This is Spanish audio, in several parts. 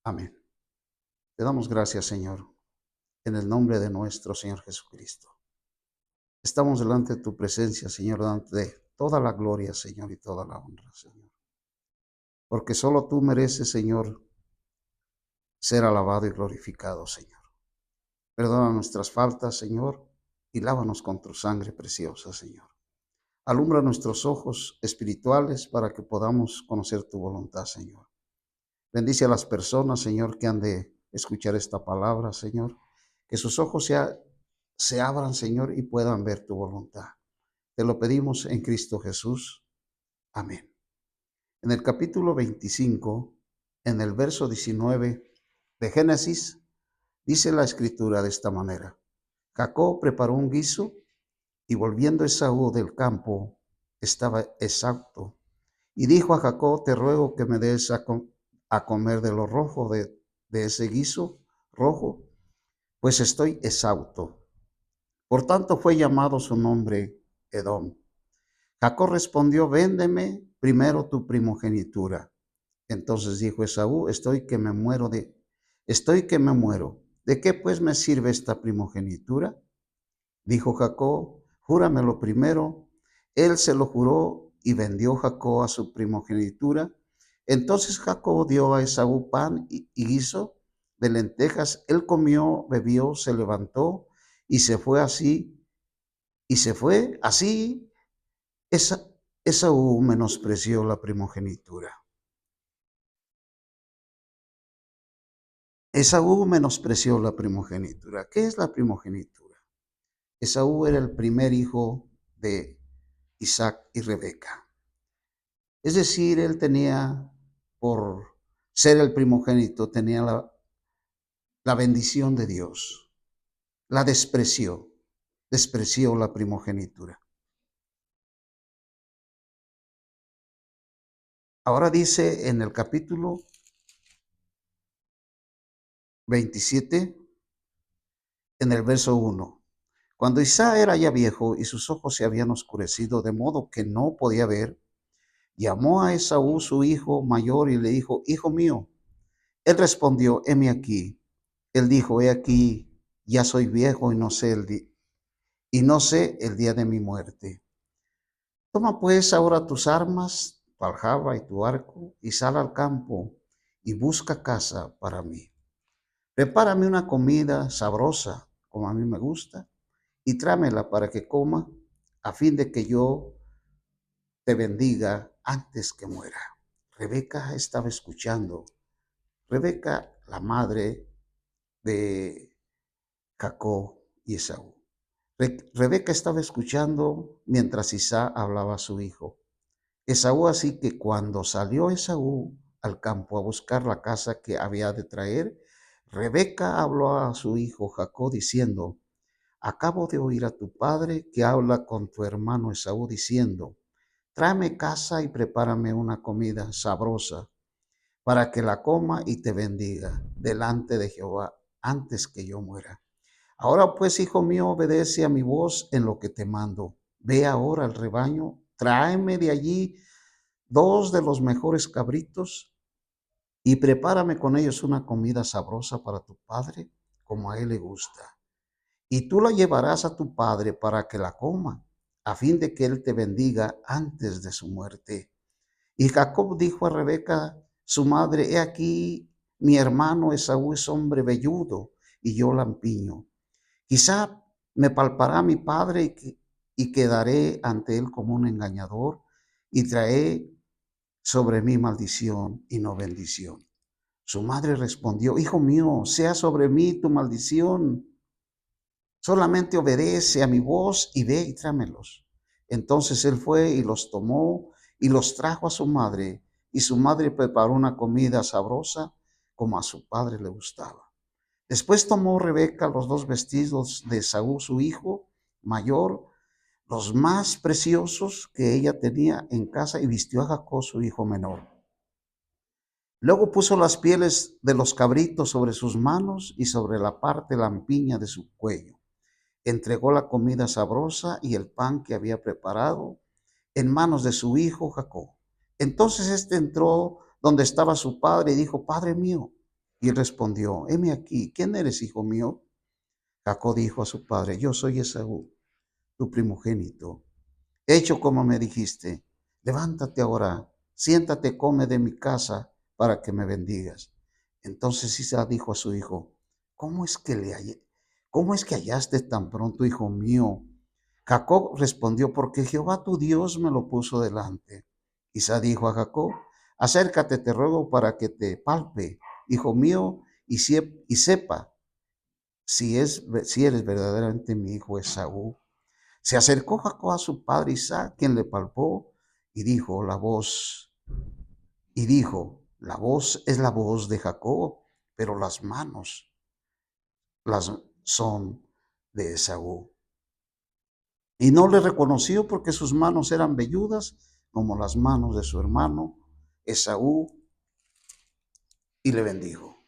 Amén. Te damos gracias, Señor, en el nombre de nuestro Señor Jesucristo. Estamos delante de tu presencia, Señor, dándote toda la gloria, Señor, y toda la honra, Señor. Porque solo tú mereces, Señor, ser alabado y glorificado, Señor. Perdona nuestras faltas, Señor, y lávanos con tu sangre preciosa, Señor. Alumbra nuestros ojos espirituales para que podamos conocer tu voluntad, Señor. Bendice a las personas, Señor, que han de escuchar esta palabra, Señor. Que sus ojos se abran, Señor, y puedan ver tu voluntad. Te lo pedimos en Cristo Jesús. Amén. En el capítulo 25, en el verso 19 de Génesis, dice la escritura de esta manera. Jacob preparó un guiso y volviendo Esaú del campo, estaba exhausto. Y dijo a Jacob, te ruego que me des a comer de lo rojo de ese guiso rojo, pues estoy exhausto. Por tanto fue llamado su nombre Edom. Jacob respondió, véndeme primero tu primogenitura. Entonces dijo Esaú, estoy que me muero. ¿De qué pues me sirve esta primogenitura? Dijo Jacob, júramelo primero. Él se lo juró y vendió Jacob a su primogenitura. Entonces Jacob dio a Esaú pan y guiso de lentejas. Él comió, bebió, se levantó y se fue así. Y se fue así. Esaú menospreció la primogenitura. Esaú menospreció la primogenitura. ¿Qué es la primogenitura? Esaú era el primer hijo de Isaac y Rebeca. Es decir, él tenía, por ser el primogénito, tenía la bendición de Dios. La despreció la primogenitura. Ahora dice en el capítulo 27, en el verso 1. Cuando Isaac era ya viejo y sus ojos se habían oscurecido de modo que no podía ver, llamó a Esaú su hijo mayor y le dijo, hijo mío. Él respondió, heme aquí. Él dijo, he aquí, ya soy viejo y no sé el día de mi muerte. Toma pues ahora tus armas, tu aljaba y tu arco, y sal al campo y busca casa para mí. Prepárame una comida sabrosa, como a mí me gusta, y tráemela para que coma, a fin de que yo te bendiga antes que muera. Rebeca estaba escuchando. Rebeca, la madre de Jacob y Esaú. Rebeca estaba escuchando mientras Isaac hablaba a su hijo. Esaú, así que cuando salió Esaú al campo a buscar la casa que había de traer, Rebeca habló a su hijo Jacob diciendo, acabo de oír a tu padre que habla con tu hermano Esaú diciendo, tráeme casa y prepárame una comida sabrosa para que la coma y te bendiga delante de Jehová antes que yo muera. Ahora pues, hijo mío, obedece a mi voz en lo que te mando. Ve ahora al rebaño, tráeme de allí 2 de los mejores cabritos y prepárame con ellos una comida sabrosa para tu padre, como a él le gusta. Y tú la llevarás a tu padre para que la coma, a fin de que él te bendiga antes de su muerte. Y Jacob dijo a Rebeca, su madre, he aquí, mi hermano Esaú es hombre velludo y yo lampiño. Quizá me palpará mi padre y quedaré ante él como un engañador y traeré sobre mí maldición y no bendición. Su madre respondió, hijo mío, sea sobre mí tu maldición. Solamente obedece a mi voz y ve y trámelos. Entonces él fue y los tomó y los trajo a su madre, y su madre preparó una comida sabrosa como a su padre le gustaba. Después tomó Rebeca los 2 vestidos de Esaú, su hijo mayor, los más preciosos que ella tenía en casa, y vistió a Jacob, su hijo menor. Luego puso las pieles de los cabritos sobre sus manos y sobre la parte lampiña de su cuello. Entregó la comida sabrosa y el pan que había preparado en manos de su hijo Jacob. Entonces éste entró donde estaba su padre y dijo, Padre mío. Y él respondió, heme aquí, ¿quién eres, hijo mío? Jacob dijo a su padre, yo soy Esaú, tu primogénito. Hecho como me dijiste, levántate ahora, siéntate, come de mi casa para que me bendigas. Entonces Isaac dijo a su hijo, ¿cómo es que cómo es que hallaste tan pronto, hijo mío? Jacob respondió, porque Jehová tu Dios me lo puso delante. Isaac dijo a Jacob, acércate, te ruego, para que te palpe, hijo mío, y sepa si eres verdaderamente mi hijo Esaú. Se acercó Jacob a su padre Isaac, quien le palpó y dijo, la voz es la voz de Jacob, pero las manos las son de Esaú. Y no le reconoció porque sus manos eran velludas como las manos de su hermano Esaú, y le bendijo.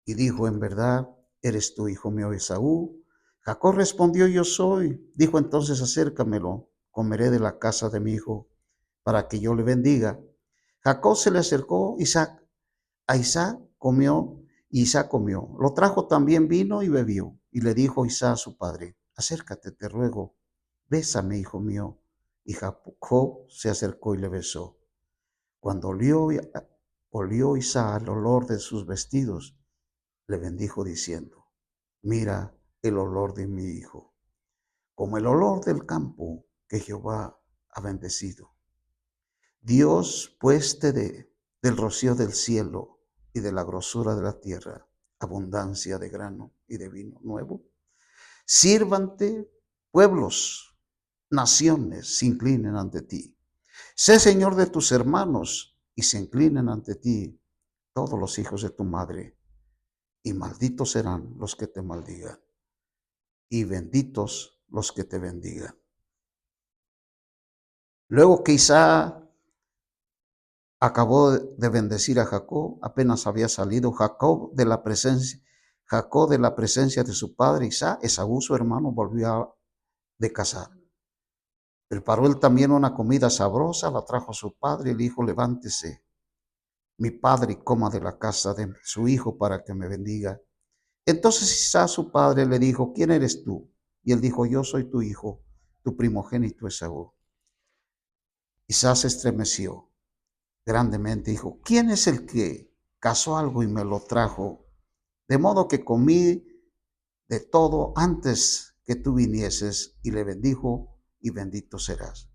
Y dijo, en verdad, eres tú, hijo mío Esaú. Jacob respondió, yo soy. Dijo entonces, acércamelo, comeré de la casa de mi hijo, para que yo le bendiga. Jacob se le acercó a Isaac, comió, y Isaac comió. Lo trajo también vino y bebió. Y le dijo Isaac a su padre, acércate, te ruego, bésame, hijo mío. Y Jacob se acercó y le besó. Cuando olió Isaac el olor de sus vestidos, le bendijo diciendo, mira el olor de mi hijo, como el olor del campo que Jehová ha bendecido. Dios, pues del rocío del cielo y de la grosura de la tierra, abundancia de grano y de vino nuevo. Sírvante pueblos, naciones se inclinen ante ti. Sé Señor de tus hermanos y se inclinen ante ti todos los hijos de tu madre. Y malditos serán los que te maldigan, y benditos los que te bendigan. Luego que Isaac acabó de bendecir a Jacob, apenas había salido Jacob de la presencia de su padre Isaac, Esaú su hermano volvió de cazar. Preparó él también una comida sabrosa, la trajo a su padre, y le dijo, levántese, mi padre, y coma de la casa de su hijo para que me bendiga. Entonces Isaac su padre le dijo, ¿quién eres tú? Y él dijo, yo soy tu hijo, tu primogénito Esaú. Isaac se estremeció grandemente, dijo, ¿quién es el que cazó algo y me lo trajo? De modo que comí de todo antes que tú vinieses, y le bendijo, y bendito serás.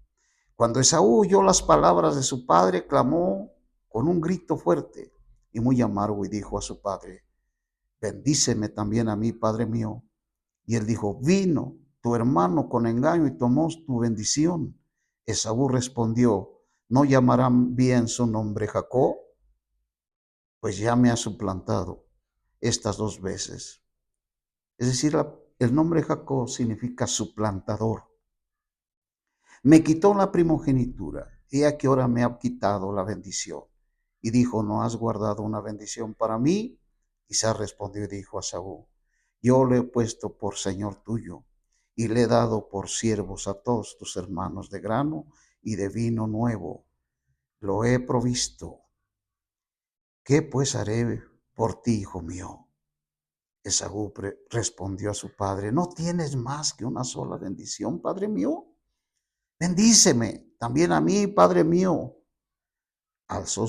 Cuando Esaú oyó las palabras de su padre, clamó con un grito fuerte y muy amargo, y dijo a su padre, bendíceme también a mí, padre mío. Y él dijo, vino tu hermano con engaño y tomó tu bendición. Esaú respondió, ¿no llamarán bien su nombre Jacob? Pues ya me ha suplantado estas dos veces. Es decir, el nombre Jacob significa suplantador. Me quitó la primogenitura, y aquí ahora me ha quitado la bendición. Y dijo, ¿no has guardado una bendición para mí? Isaac respondió y dijo a Saúl, yo le he puesto por señor tuyo, y le he dado por siervos a todos tus hermanos de grano y de vino nuevo. Lo he provisto. ¿Qué pues haré por ti, hijo mío? Esaú respondió a su padre, ¿no tienes más que una sola bendición, padre mío? Bendíceme también a mí, padre mío. Alzó,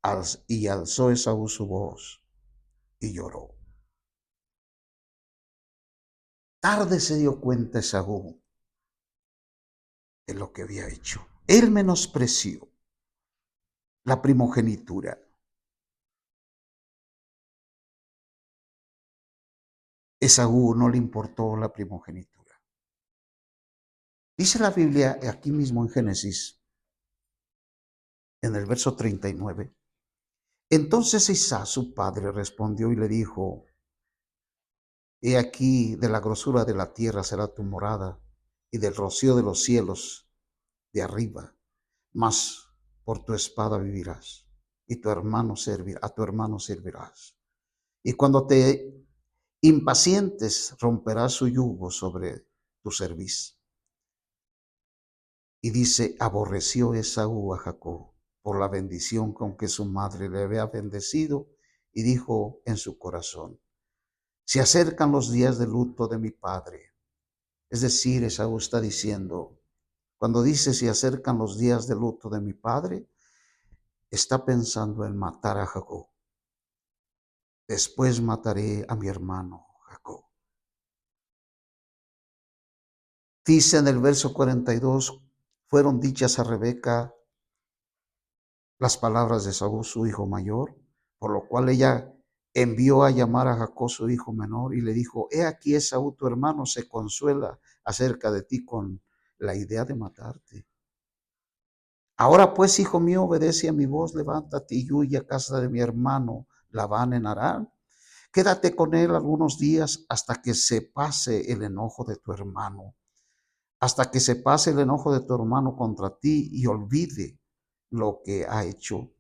alzó Esaú su voz y lloró. Tarde se dio cuenta Esaú de lo que había hecho. Él menospreció la primogenitura. Esaú no le importó la primogenitura. Dice la Biblia aquí mismo en Génesis, en el verso 39. Entonces Isaac, su padre, respondió y le dijo, he aquí, de la grosura de la tierra será tu morada, y del rocío de los cielos de arriba, mas por tu espada vivirás, y a tu hermano servirás. Y cuando te impacientes, romperás su yugo sobre tu cerviz. Y dice, aborreció Esaú a Jacob por la bendición con que su madre le había bendecido, y dijo en su corazón: se acercan los días de luto de mi padre. Es decir, Esaú está diciendo, cuando dice se acercan los días de luto de mi padre, está pensando en matar a Jacob. Después mataré a mi hermano Jacob. Dice en el verso 42, fueron dichas a Rebeca las palabras de Esaú, su hijo mayor, por lo cual ella envió a llamar a Jacob, su hijo menor, y le dijo: he aquí Esaú tu hermano se consuela acerca de ti con la idea de matarte. Ahora pues, hijo mío, obedece a mi voz, levántate y huye a casa de mi hermano Labán en Harán. Quédate con él algunos días hasta que se pase el enojo de tu hermano, hasta que se pase el enojo de tu hermano contra ti y olvide lo que ha hecho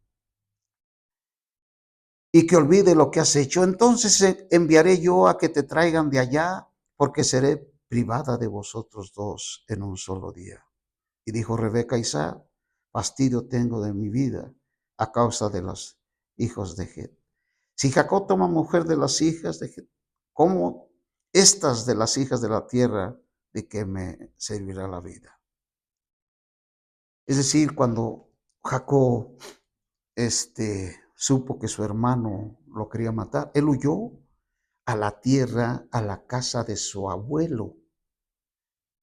y que olvide lo que has hecho. Entonces enviaré yo a que te traigan de allá, porque seré privada de vosotros dos en un solo día. Y dijo Rebeca a Isaac: fastidio tengo de mi vida a causa de los hijos de Het. Si Jacob toma mujer de las hijas de Het, ¿cómo estas de las hijas de la tierra, de que me servirá la vida? Es decir, cuando Jacob supo que su hermano lo quería matar, él huyó a la tierra, a la casa de su abuelo.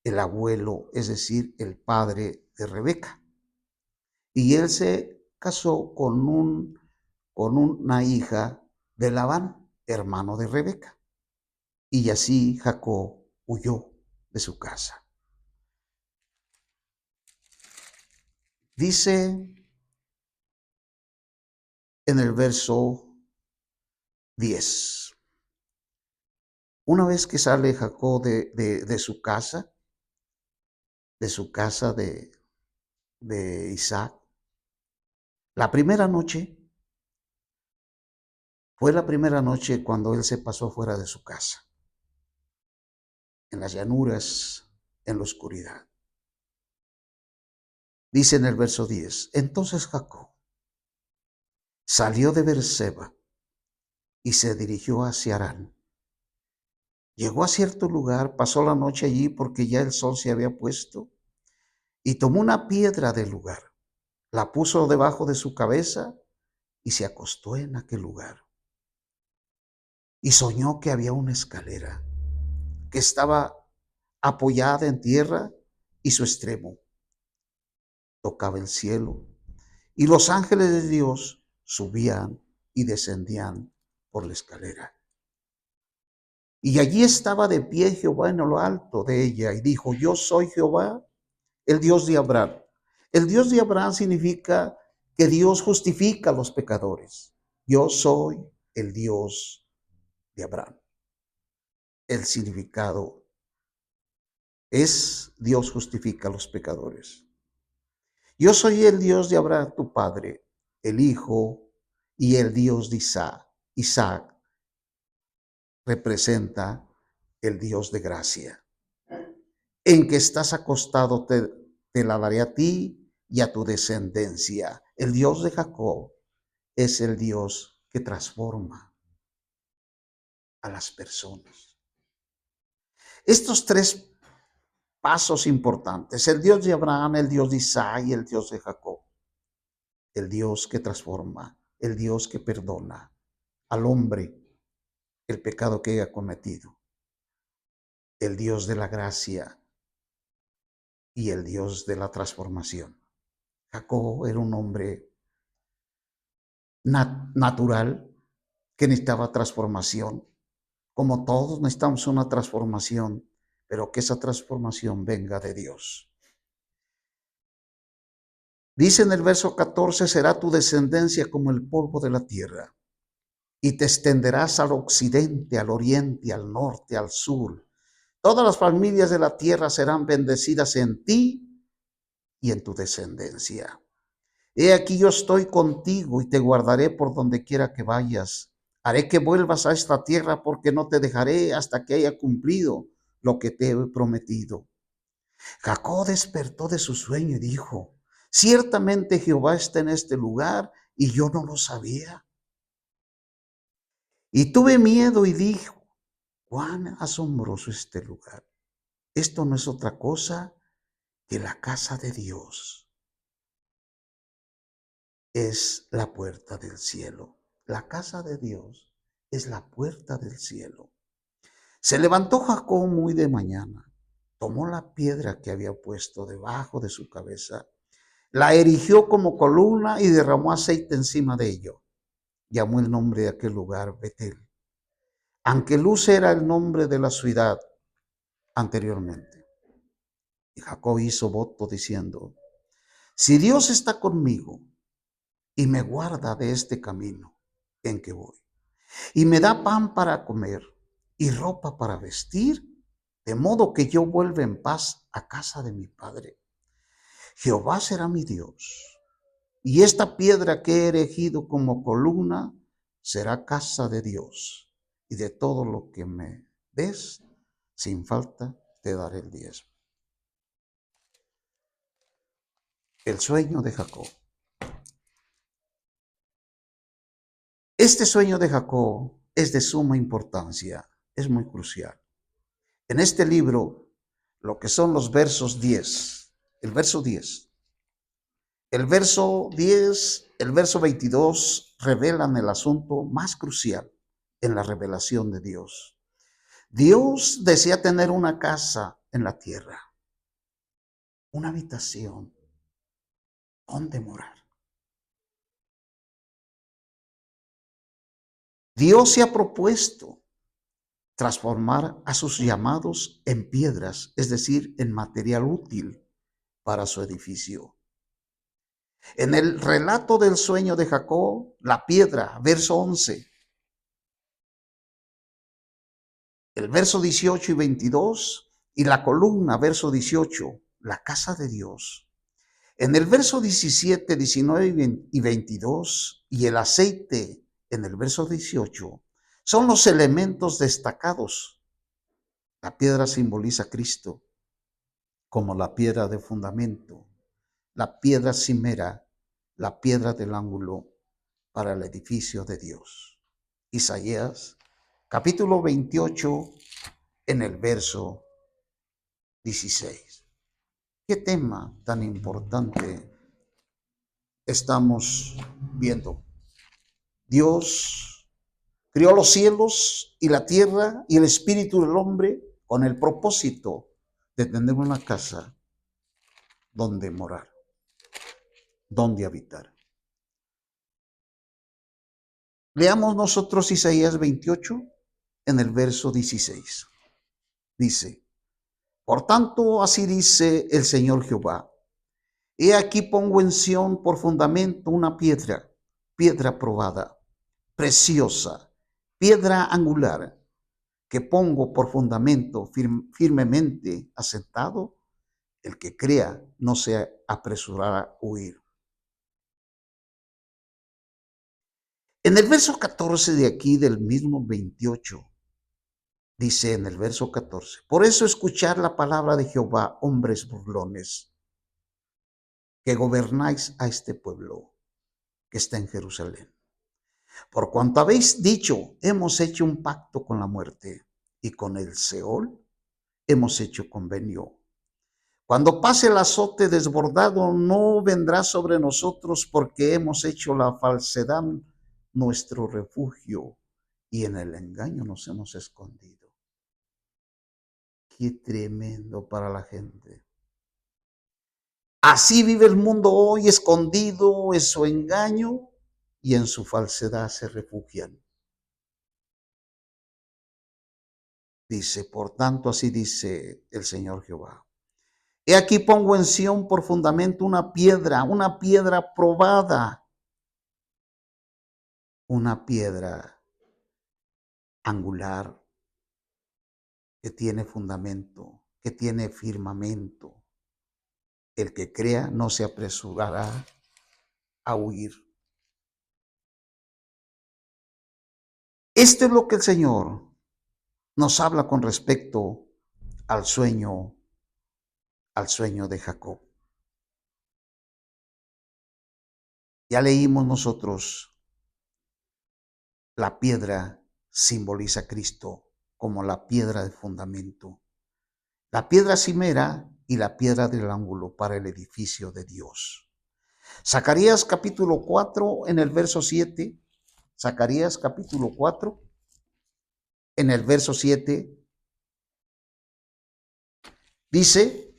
El abuelo, es decir, el padre de Rebeca. Y él se casó con una hija de Labán, hermano de Rebeca. Y así Jacob huyó de su casa. Dice en el verso 10, una vez que sale Jacob de su casa, de Isaac, la primera noche, fue la primera noche cuando él se pasó fuera de su casa, en las llanuras, en la oscuridad. Dice en el verso 10, entonces Jacob salió de Beerseba y se dirigió hacia Harán. Llegó a cierto lugar, pasó la noche allí porque ya el sol se había puesto, y tomó una piedra del lugar, la puso debajo de su cabeza y se acostó en aquel lugar. Y soñó que había una escalera que estaba apoyada en tierra y su extremo tocaba el cielo, y los ángeles de Dios subían y descendían por la escalera. Y allí estaba de pie Jehová en lo alto de ella, y dijo: yo soy Jehová, el Dios de Abraham. El Dios de Abraham significa que Dios justifica a los pecadores. Yo soy el Dios de Abraham. El significado es: Dios justifica a los pecadores. Yo soy el Dios de Abraham, tu padre, el Hijo, y el Dios de Isaac. Isaac representa el Dios de gracia. En que estás acostado te la daré a ti y a tu descendencia. El Dios de Jacob es el Dios que transforma a las personas. Estos tres pasos importantes: el Dios de Abraham, el Dios de Isaac y el Dios de Jacob. El Dios que transforma, el Dios que perdona al hombre el pecado que haya cometido, el Dios de la gracia y el Dios de la transformación. Jacob era un hombre natural que necesitaba transformación, como todos necesitamos una transformación, pero que esa transformación venga de Dios. Dice en el verso 14, será tu descendencia como el polvo de la tierra, y te extenderás al occidente, al oriente, al norte, al sur. Todas las familias de la tierra serán bendecidas en ti y en tu descendencia. He aquí yo estoy contigo y te guardaré por donde quiera que vayas. Haré que vuelvas a esta tierra, porque no te dejaré hasta que haya cumplido lo que te he prometido. Jacob despertó de su sueño y dijo: ciertamente Jehová está en este lugar y yo no lo sabía. Y tuve miedo y dije, cuán asombroso este lugar. Esto no es otra cosa que la casa de Dios. Es la puerta del cielo. La casa de Dios es la puerta del cielo. Se levantó Jacob muy de mañana, tomó la piedra que había puesto debajo de su cabeza, la erigió como columna y derramó aceite encima de ello. Llamó el nombre de aquel lugar Betel, aunque Luz era el nombre de la ciudad anteriormente. Y Jacob hizo voto diciendo, si Dios está conmigo y me guarda de este camino en que voy, y me da pan para comer y ropa para vestir, de modo que yo vuelva en paz a casa de mi padre, Jehová será mi Dios, y esta piedra que he erigido como columna será casa de Dios, y de todo lo que me des, sin falta te daré el diezmo. El sueño de Jacob. Este sueño de Jacob es de suma importancia, es muy crucial. En este libro, lo que son los versos 10, el verso 10, el verso 10, el verso 22 revelan el asunto más crucial en la revelación de Dios. Dios desea tener una casa en la tierra, una habitación donde morar. Dios se ha propuesto transformar a sus llamados en piedras, es decir, en material útil para su edificio. En el relato del sueño de Jacob, la piedra, verso 11, el verso 18 y 22, y la columna, verso 18, la casa de Dios. En el verso 17, 19 y 22, y el aceite en el verso 18, son los elementos destacados. La piedra simboliza a Cristo como la piedra de fundamento, la piedra cimera, la piedra del ángulo para el edificio de Dios. Isaías, capítulo 28, en el verso 16. ¿Qué tema tan importante estamos viendo? Dios crió los cielos y la tierra y el espíritu del hombre con el propósito de tener una casa donde morar, donde habitar. Leamos nosotros Isaías 28 en el verso 16. Dice, por tanto, así dice el Señor Jehová, he aquí pongo en Sión por fundamento una piedra, piedra probada, preciosa, piedra angular, que pongo por fundamento firmemente asentado, el que crea no se apresurará a huir. En el verso 14 de aquí del mismo 28, dice en el verso 14, por eso escuchar la palabra de Jehová, hombres burlones, que gobernáis a este pueblo que está en Jerusalén. Por cuanto habéis dicho, hemos hecho un pacto con la muerte y con el Seol hemos hecho convenio. Cuando pase el azote desbordado, no vendrá sobre nosotros porque hemos hecho la falsedad nuestro refugio y en el engaño nos hemos escondido. Qué tremendo para la gente. Así vive el mundo hoy, escondido en su engaño y en su falsedad se refugian. Dice, por tanto, así dice el Señor Jehová. He aquí pongo en Sión por fundamento una piedra probada, una piedra angular que tiene fundamento, que tiene firmamento. El que crea no se apresurará a huir. Esto es lo que el Señor nos habla con respecto al sueño de Jacob. Ya leímos nosotros la piedra simboliza a Cristo como la piedra de fundamento, la piedra cimera y la piedra del ángulo para el edificio de Dios. Zacarías capítulo 4 en el verso 7, Zacarías capítulo 4 en el verso 7 dice: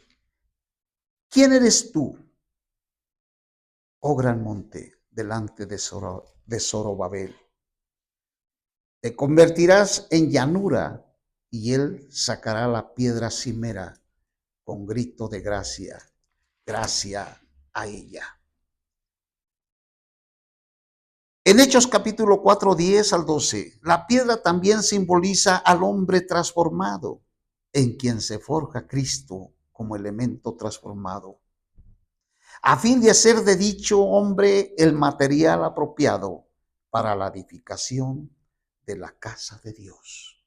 ¿quién eres tú, oh gran monte, delante de Zorobabel? Te convertirás en llanura y él sacará la piedra cimera con grito de gracia, gracia a ella. En Hechos capítulo 4, 10 al 12, la piedra también simboliza al hombre transformado, en quien se forja Cristo como elemento transformado, a fin de hacer de dicho hombre el material apropiado para la edificación de la casa de Dios.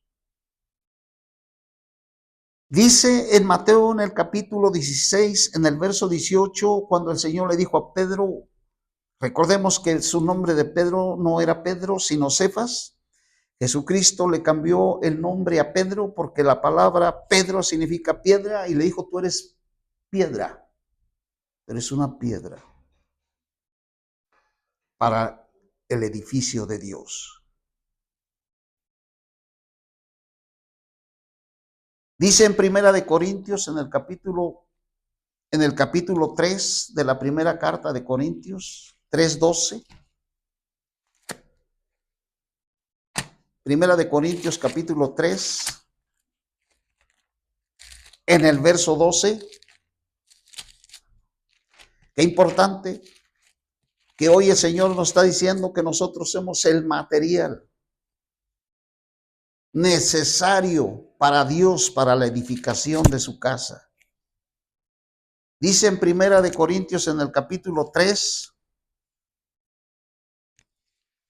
Dice en Mateo en el capítulo 16, en el verso 18, cuando el Señor le dijo a Pedro, recordemos que su nombre de Pedro no era Pedro, sino Cefas. Jesucristo le cambió el nombre a Pedro porque la palabra Pedro significa piedra y le dijo, tú eres piedra, eres una piedra para el edificio de Dios. Dice en Primera de Corintios, en el capítulo 3 de la primera carta de Corintios, 3:12. Primera de Corintios capítulo 3, en el verso 12. Qué importante que hoy el Señor nos está diciendo que nosotros somos el material necesario para Dios, para la edificación de su casa. Dice en Primera de Corintios en el capítulo 3,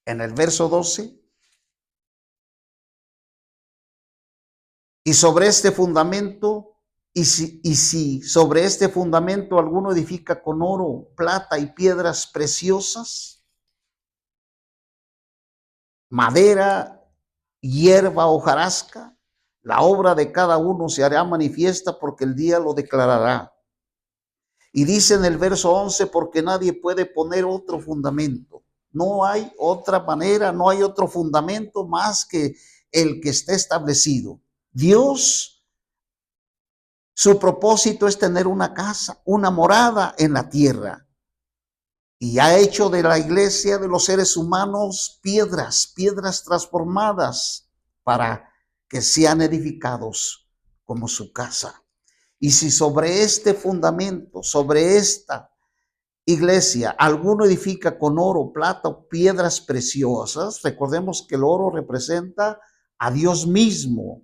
en el verso 12, y sobre este fundamento, y si sobre este fundamento alguno edifica con oro, plata y piedras preciosas, madera, hierba, hojarasca, la obra de cada uno se hará manifiesta porque el día lo declarará. Y dice en el verso 11, porque nadie puede poner otro fundamento. No hay otra manera, no hay otro fundamento más que el que esté establecido. Dios, su propósito es tener una casa, una morada en la tierra. Y ha hecho de la iglesia, de los seres humanos, piedras transformadas para que sean edificados como su casa. Y si sobre este fundamento, sobre esta iglesia, alguno edifica con oro, plata o piedras preciosas, recordemos que el oro representa a Dios mismo.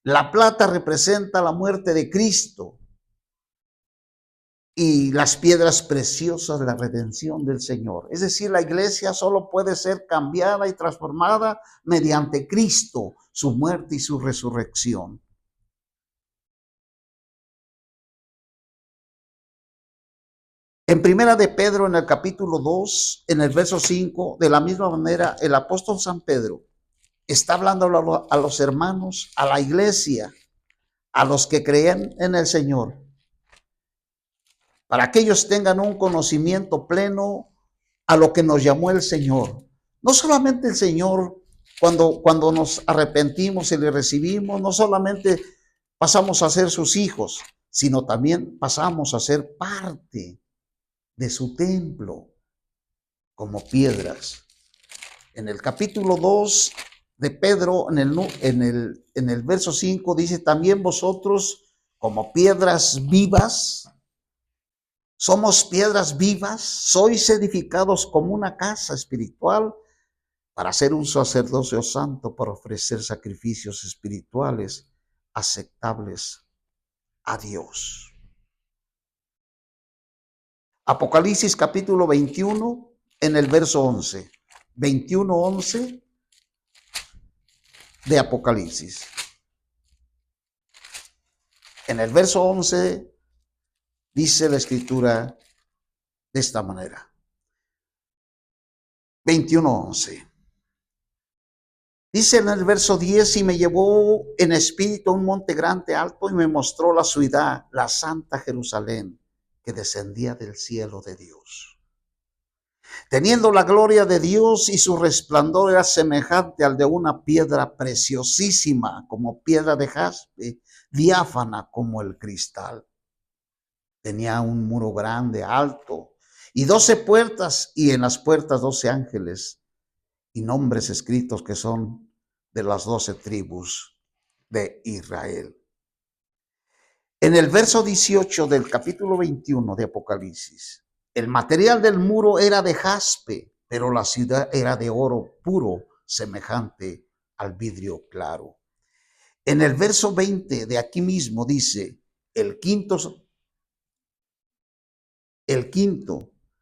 La plata representa la muerte de Cristo. Y las piedras preciosas, la redención del Señor. Es decir, la iglesia solo puede ser cambiada y transformada mediante Cristo, su muerte y su resurrección. En Primera de Pedro, en el capítulo 2, en el verso 5, de la misma manera, el apóstol San Pedro está hablando a los hermanos, a la iglesia, a los que creen en el Señor, para que ellos tengan un conocimiento pleno a lo que nos llamó el Señor. No solamente el Señor, cuando nos arrepentimos y le recibimos, no solamente pasamos a ser sus hijos, sino también pasamos a ser parte de su templo como piedras. En el capítulo 2 de Pedro, en el verso 5, dice, también vosotros como piedras vivas, somos piedras vivas, sois edificados como una casa espiritual para ser un sacerdocio santo, para ofrecer sacrificios espirituales aceptables a Dios. Apocalipsis capítulo 21 en el verso 11. 21:11 de Apocalipsis. En el verso 11 dice la escritura de esta manera. 21:11. Dice en el verso 10, y me llevó en espíritu a un monte grande, alto, y me mostró la ciudad, la santa Jerusalén, que descendía del cielo de Dios, teniendo la gloria de Dios, y su resplandor era semejante al de una piedra preciosísima, como piedra de jaspe, diáfana como el cristal. Tenía un muro grande, alto, y 12 puertas, y en las puertas 12 ángeles, y nombres escritos que son de las 12 tribus de Israel. En el verso 18 del capítulo 21 de Apocalipsis, el material del muro era de jaspe, pero la ciudad era de oro puro, semejante al vidrio claro. En el verso 20 de aquí mismo dice, el quinto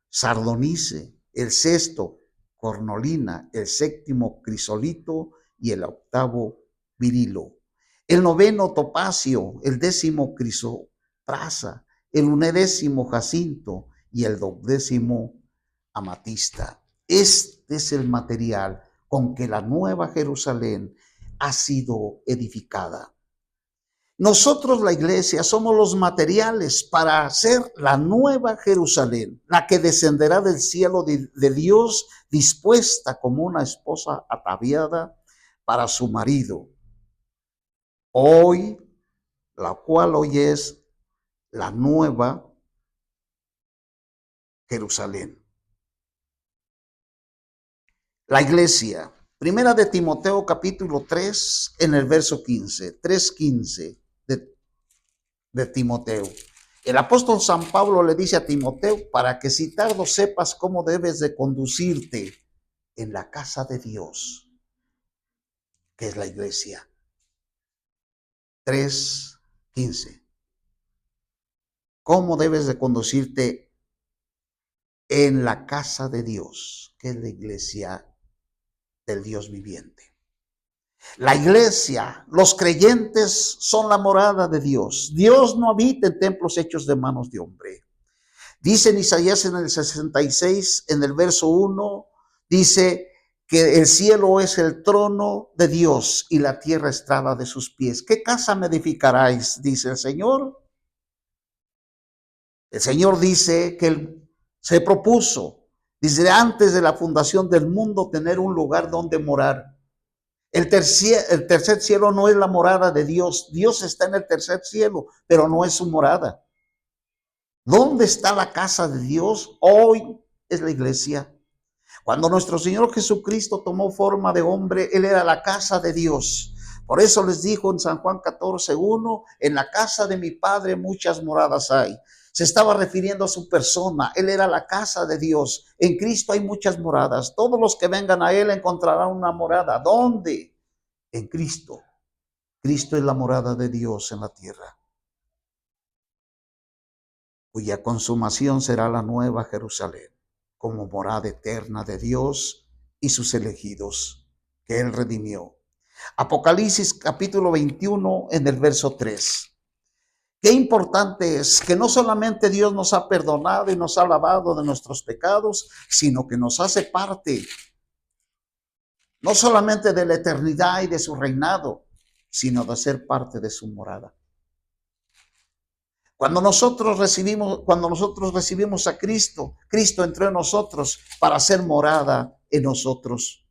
sardonice, el sexto cornolina, el séptimo crisolito y el octavo virilo, el noveno topacio, el décimo crisoprasa, el undécimo jacinto y el duodécimo amatista. Este es el material con que la nueva Jerusalén ha sido edificada. Nosotros, la iglesia, somos los materiales para hacer la nueva Jerusalén, la que descenderá del cielo de Dios, dispuesta como una esposa ataviada para su marido. Hoy, la cual hoy es la nueva Jerusalén. La iglesia, primera de Timoteo capítulo 3, en el verso 15, 3:15 de Timoteo. El apóstol San Pablo le dice a Timoteo, para que si tardo sepas cómo debes de conducirte en la casa de Dios, que es la iglesia. 3:15. ¿Cómo debes de conducirte en la casa de Dios, que es la iglesia del Dios viviente? La iglesia, los creyentes son la morada de Dios. Dios no habita en templos hechos de manos de hombre. Dice en Isaías en el 66, en el verso 1, dice que el cielo es el trono de Dios y la tierra estrada de sus pies. ¿Qué casa me edificaráis? Dice el Señor. El Señor dice que Él se propuso, desde antes de la fundación del mundo, tener un lugar donde morar. El tercer cielo no es la morada de Dios. Dios está en el tercer cielo, pero no es su morada. ¿Dónde está la casa de Dios? Hoy es la iglesia. Cuando nuestro Señor Jesucristo tomó forma de hombre, Él era la casa de Dios. Por eso les dijo en San Juan 14:1, en la casa de mi Padre muchas moradas hay. Se estaba refiriendo a su persona. Él era la casa de Dios. En Cristo hay muchas moradas. Todos los que vengan a Él encontrarán una morada. ¿Dónde? En Cristo. Cristo es la morada de Dios en la tierra, cuya consumación será la nueva Jerusalén, como morada eterna de Dios y sus elegidos, que Él redimió. Apocalipsis capítulo 21 en el verso 3. Qué importante es que no solamente Dios nos ha perdonado y nos ha lavado de nuestros pecados, sino que nos hace parte, no solamente de la eternidad y de su reinado, sino de ser parte de su morada. Cuando nosotros recibimos a Cristo, Cristo entró en nosotros para hacer morada en nosotros.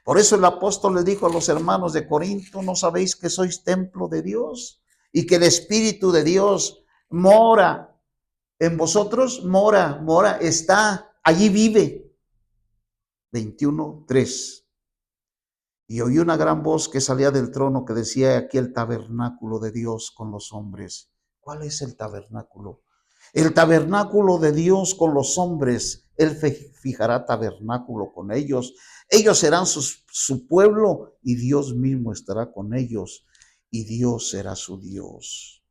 Por eso el apóstol le dijo a los hermanos de Corinto, ¿no sabéis que sois templo de Dios? Y que el Espíritu de Dios mora en vosotros, mora, está, allí vive. 21:3. Y oí una gran voz que salía del trono que decía, aquí el tabernáculo de Dios con los hombres. ¿Cuál es el tabernáculo? El tabernáculo de Dios con los hombres. Él fijará tabernáculo con ellos. Ellos serán su pueblo y Dios mismo estará con ellos y Dios será su Dios.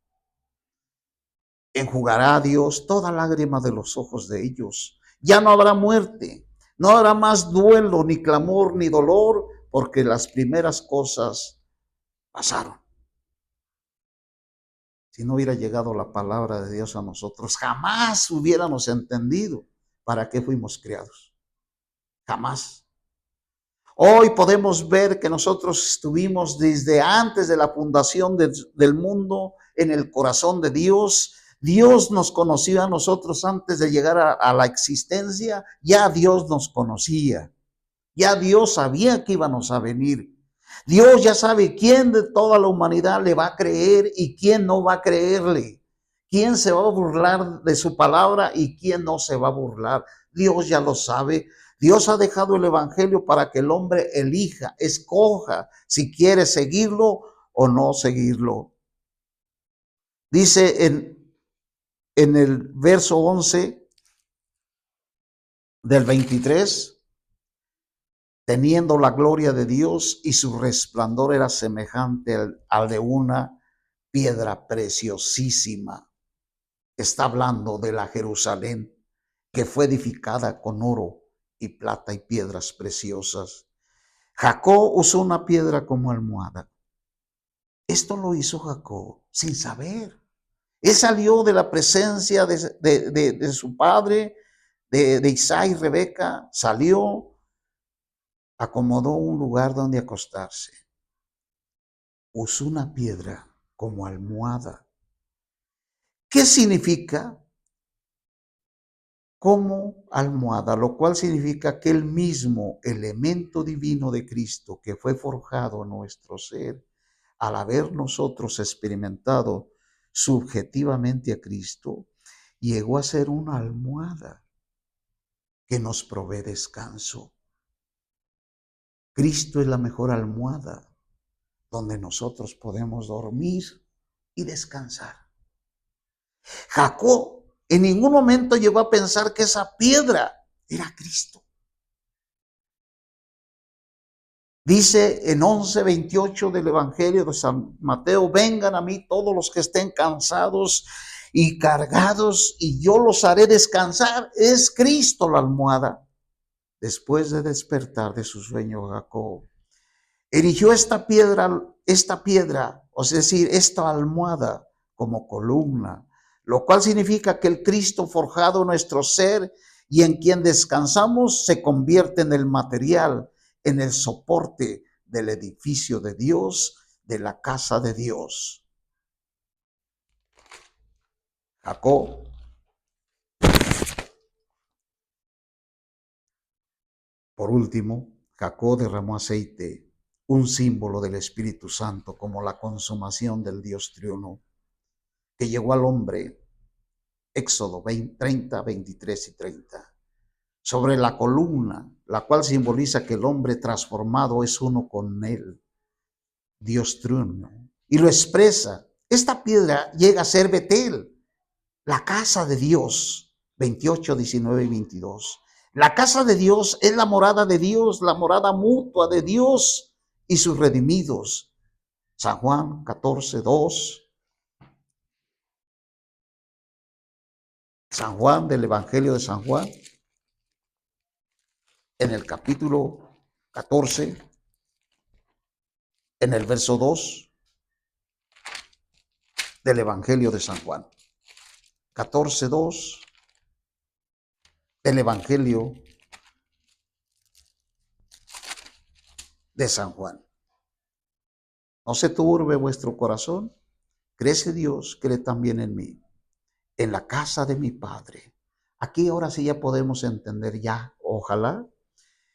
Enjugará a Dios toda lágrima de los ojos de ellos. Ya no habrá muerte, no habrá más duelo, ni clamor, ni dolor, porque las primeras cosas pasaron. Si no hubiera llegado la palabra de Dios a nosotros, jamás hubiéramos entendido para qué fuimos creados. Jamás. Hoy podemos ver que nosotros estuvimos desde antes de la fundación del mundo en el corazón de Dios. Dios nos conocía a nosotros antes de llegar a la existencia. Ya Dios nos conocía. Ya Dios sabía que íbamos a venir. Dios ya sabe quién de toda la humanidad le va a creer y quién no va a creerle. Quién se va a burlar de su palabra y quién no se va a burlar. Dios ya lo sabe. Dios ha dejado el evangelio para que el hombre elija, escoja si quiere seguirlo o no seguirlo. Dice en el verso 11 del 23. Teniendo la gloria de Dios y su resplandor era semejante al de una piedra preciosísima. Está hablando de la Jerusalén que fue edificada con oro y plata y piedras preciosas. Jacob usó una piedra como almohada. Esto lo hizo Jacob sin saber. Él salió de la presencia de su padre, de Isaac y Rebeca, salió, acomodó un lugar donde acostarse. Usó una piedra como almohada. ¿Qué significa? Como almohada, lo cual significa que el mismo elemento divino de Cristo que fue forjado en nuestro ser, al haber nosotros experimentado subjetivamente a Cristo, llegó a ser una almohada que nos provee descanso. Cristo es la mejor almohada donde nosotros podemos dormir y descansar. Jacob en ningún momento llegó a pensar que esa piedra era Cristo. Dice en 11:28 del Evangelio de San Mateo: vengan a mí todos los que estén cansados y cargados, y yo los haré descansar. Es Cristo la almohada. Después de despertar de su sueño, Jacob erigió esta piedra, es decir, esta almohada, como columna, lo cual significa que el Cristo forjado en nuestro ser y en quien descansamos se convierte en el material, en el soporte del edificio de Dios, de la casa de Dios. Jacob por último, Jacob derramó aceite, un símbolo del Espíritu Santo, como la consumación del Dios triuno, que llegó al hombre. Éxodo 30, 23 y 30. Sobre la columna, la cual simboliza que el hombre transformado es uno con él, Dios triuno, y lo expresa. Esta piedra llega a ser Betel, la casa de Dios, 28, 19 y 22. La casa de Dios es la morada de Dios, la morada mutua de Dios y sus redimidos. San Juan 14, 2. San Juan, del Evangelio de San Juan, en el capítulo 14, en el verso 2 del Evangelio de San Juan. 14, 2 del Evangelio de San Juan. No se turbe vuestro corazón, crece Dios, cree también en mí. En la casa de mi Padre. Aquí ahora sí ya podemos entender ya, ojalá,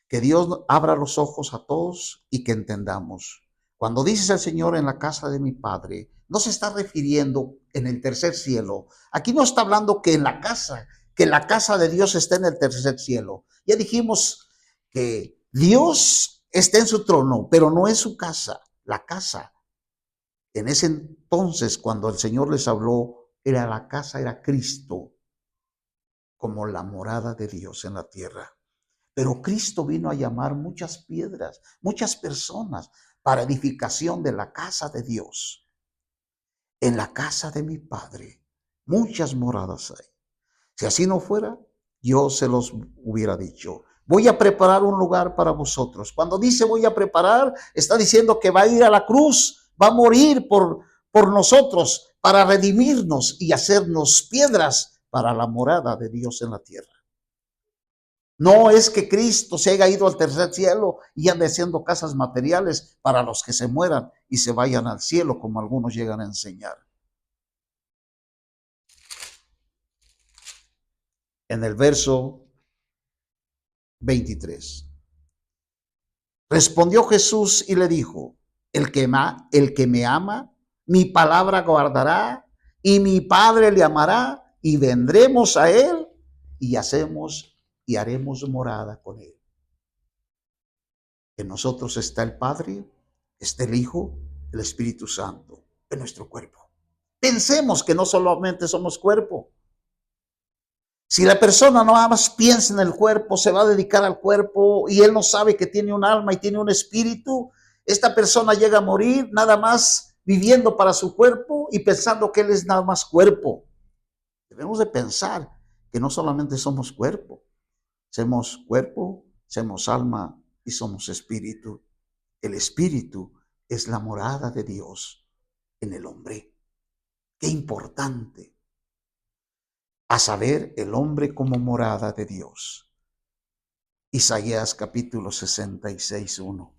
que Dios abra los ojos a todos y que entendamos. Cuando dice el Señor en la casa de mi Padre, no se está refiriendo en el tercer cielo. Aquí no está hablando que la casa de Dios está en el tercer cielo. Ya dijimos que Dios está en su trono, pero no es su casa. La casa, en ese entonces, cuando el Señor les habló, la casa era Cristo, como la morada de Dios en la tierra. Pero Cristo vino a llamar muchas piedras, muchas personas para edificación de la casa de Dios. En la casa de mi Padre muchas moradas hay. Si así no fuera, yo se los hubiera dicho. Voy a preparar un lugar para vosotros. Cuando dice voy a preparar, está diciendo que va a ir a la cruz, va a morir por nosotros, para redimirnos y hacernos piedras para la morada de Dios en la tierra. No es que Cristo se haya ido al tercer cielo y ande haciendo casas materiales para los que se mueran y se vayan al cielo, como algunos llegan a enseñar. En el verso 23. Respondió Jesús y le dijo, el que me ama, mi palabra guardará, y mi Padre le amará, y vendremos a él, y haremos morada con él. En nosotros está el Padre, está el Hijo, el Espíritu Santo, en nuestro cuerpo. Pensemos que no solamente somos cuerpo. Si la persona no más piensa en el cuerpo, se va a dedicar al cuerpo y él no sabe que tiene un alma y tiene un espíritu, esta persona llega a morir nada más viviendo para su cuerpo y pensando que él es nada más cuerpo. Debemos de pensar que no solamente somos cuerpo, somos alma y somos espíritu. El espíritu es la morada de Dios en el hombre. Qué importante. A saber, el hombre como morada de Dios. Isaías capítulo 66, 1.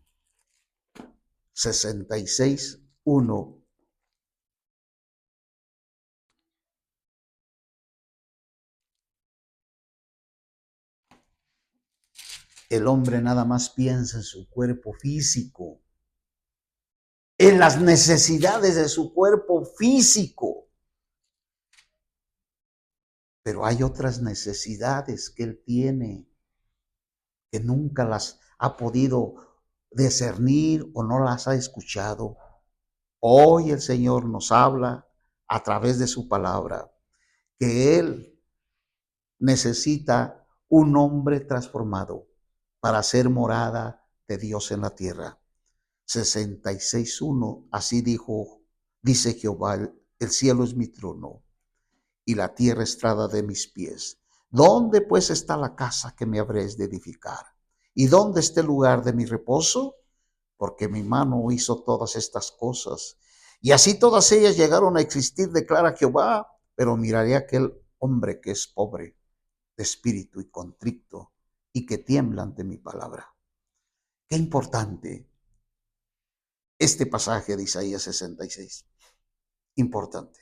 66, 1. El hombre nada más piensa en su cuerpo físico, en las necesidades de su cuerpo físico. Pero hay otras necesidades que él tiene que nunca las ha podido discernir o no las ha escuchado. Hoy el Señor nos habla a través de su palabra que Él necesita un hombre transformado para ser morada de Dios en la tierra. 66:1, así dice Jehová, el cielo es mi trono y la tierra estrada de mis pies. ¿Dónde pues está la casa que me habréis de edificar? ¿Y dónde está el lugar de mi reposo? Porque mi mano hizo todas estas cosas. Y así todas ellas llegaron a existir, declara Jehová, pero miraré a aquel hombre que es pobre de espíritu y contrito y que tiembla ante mi palabra. Qué importante este pasaje de Isaías 66. Importante.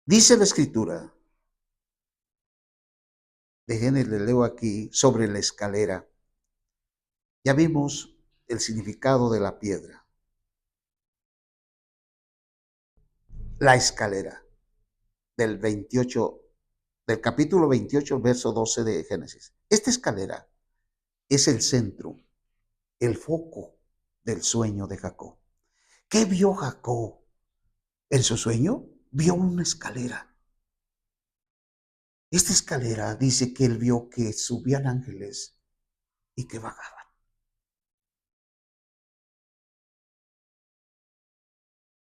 Dice la escritura, déjenme le leo aquí, sobre la escalera. Ya vimos el significado de la piedra. La escalera del 28, del capítulo 28, verso 12 de Génesis. Esta escalera es el centro, el foco del sueño de Jacob. ¿Qué vio Jacob en su sueño? Vio una escalera. Esta escalera dice que él vio que subían ángeles y que bajaban.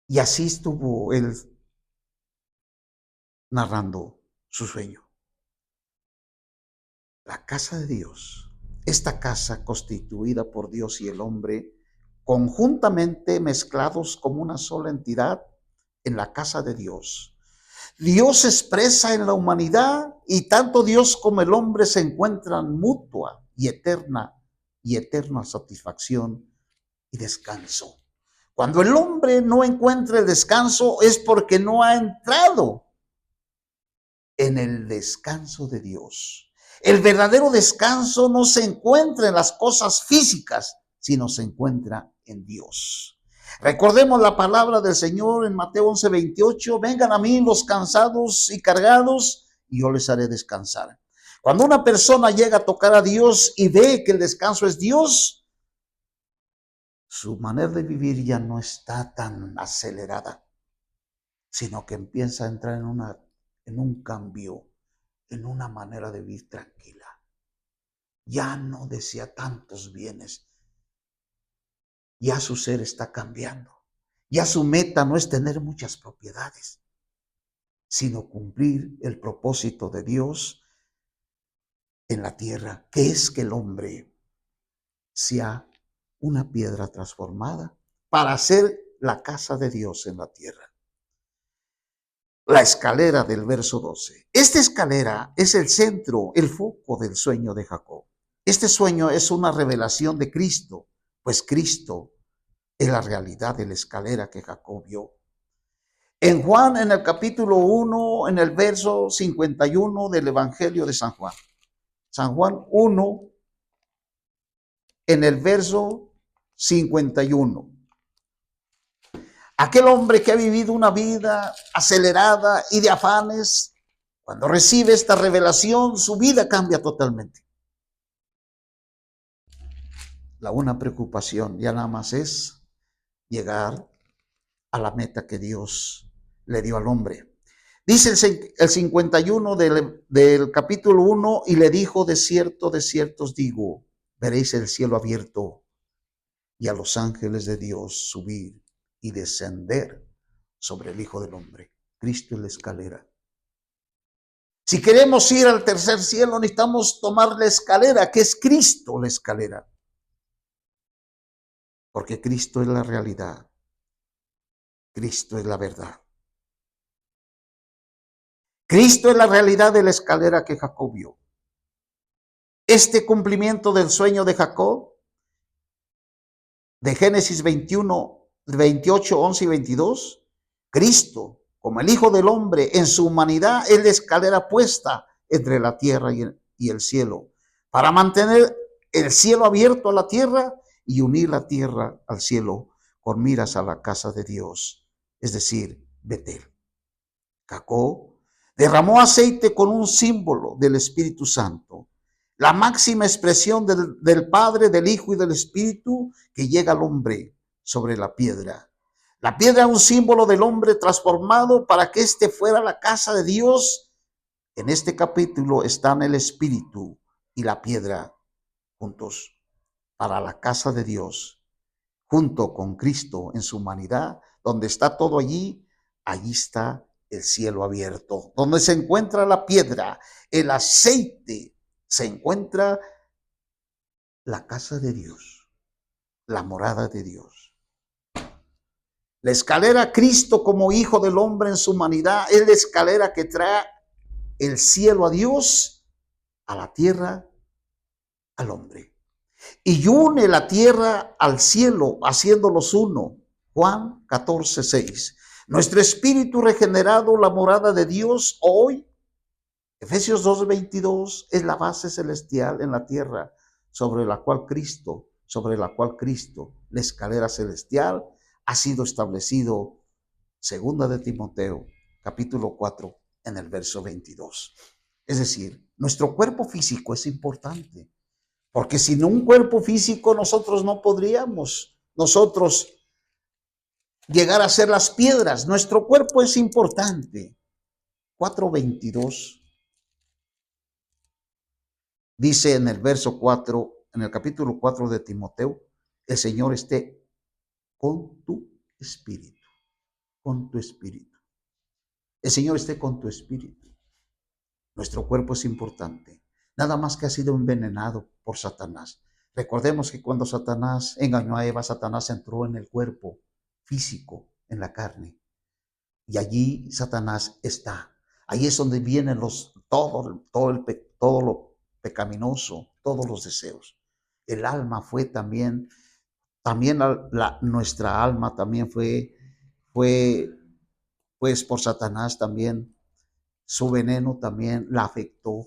Y así estuvo él narrando su sueño. La casa de Dios, esta casa constituida por Dios y el hombre, conjuntamente mezclados como una sola entidad en la casa de Dios. Dios se expresa en la humanidad y tanto Dios como el hombre se encuentran mutua y eterna satisfacción y descanso. Cuando el hombre no encuentra el descanso es porque no ha entrado en el descanso de Dios. El verdadero descanso no se encuentra en las cosas físicas, sino se encuentra en Dios. Recordemos la palabra del Señor en Mateo 11:28, vengan a mí los cansados y cargados, y yo les haré descansar. Cuando una persona llega a tocar a Dios y ve que el descanso es Dios, su manera de vivir ya no está tan acelerada, sino que empieza a entrar en un cambio, en una manera de vivir tranquila. Ya no desea tantos bienes. Ya su ser está cambiando. Ya su meta no es tener muchas propiedades, sino cumplir el propósito de Dios en la tierra, que es que el hombre sea una piedra transformada para hacer la casa de Dios en la tierra. la escalera del verso 12. Esta escalera es el centro, el foco del sueño de Jacob. Este sueño es una revelación de Cristo, pues Cristo es la realidad de la escalera que Jacob vio. En Juan, en el capítulo 1, en el verso 51 del Evangelio de San Juan. San Juan 1, en el verso 51. Aquel hombre que ha vivido una vida acelerada y de afanes, cuando recibe esta revelación, su vida cambia totalmente. La una preocupación ya nada más es llegar a la meta que Dios le dio al hombre. Dice el 51 del capítulo 1, y le dijo, de cierto os digo, veréis el cielo abierto y a los ángeles de Dios subir y descender sobre el Hijo del Hombre. Cristo es la escalera. Si queremos ir al tercer cielo, necesitamos tomar la escalera, que es Cristo la escalera. Porque Cristo es la realidad. Cristo es la verdad. Cristo es la realidad de la escalera que Jacob vio. Este cumplimiento del sueño de Jacob, de Génesis 21, 28, 11 y 22, Cristo, como el Hijo del Hombre, en su humanidad, es la escalera puesta entre la tierra y el cielo, para mantener el cielo abierto a la tierra y unir la tierra al cielo con miras a la casa de Dios, es decir, Betel. Jacob derramó aceite con un símbolo del Espíritu Santo, la máxima expresión del Padre, del Hijo y del Espíritu que llega al hombre sobre la piedra. La piedra es un símbolo del hombre transformado para que éste fuera la casa de Dios. En este capítulo están el Espíritu y la piedra juntos para la casa de Dios, junto con Cristo en su humanidad, donde está todo allí, allí está el cielo abierto. Donde se encuentra la piedra, el aceite, se encuentra la casa de Dios, la morada de Dios. La escalera, Cristo como Hijo del Hombre en su humanidad, es la escalera que trae el cielo a Dios, a la tierra, al hombre. Y une la tierra al cielo, haciéndolos uno. Juan 14, 6. Nuestro espíritu regenerado, la morada de Dios hoy, Efesios 2, 22, es la base celestial en la tierra, sobre la cual Cristo, la escalera celestial, ha sido establecido. Segunda de Timoteo, capítulo 4, en el verso 22. Es decir, nuestro cuerpo físico es importante, porque sin un cuerpo físico nosotros no podríamos llegar a ser las piedras. Nuestro cuerpo es importante. 4:22 dice en el verso 4, en el capítulo 4 de Timoteo, el Señor esté con tu espíritu, con tu espíritu. El Señor esté con tu espíritu. Nuestro cuerpo es importante. Nada más que ha sido envenenado por Satanás. Recordemos que cuando Satanás engañó a Eva, Satanás entró en el cuerpo físico, en la carne. Y allí Satanás está. Ahí es donde vienen todo lo pecaminoso, todos los deseos. El alma fue también nuestra alma también fue pues por Satanás también. Su veneno también la afectó.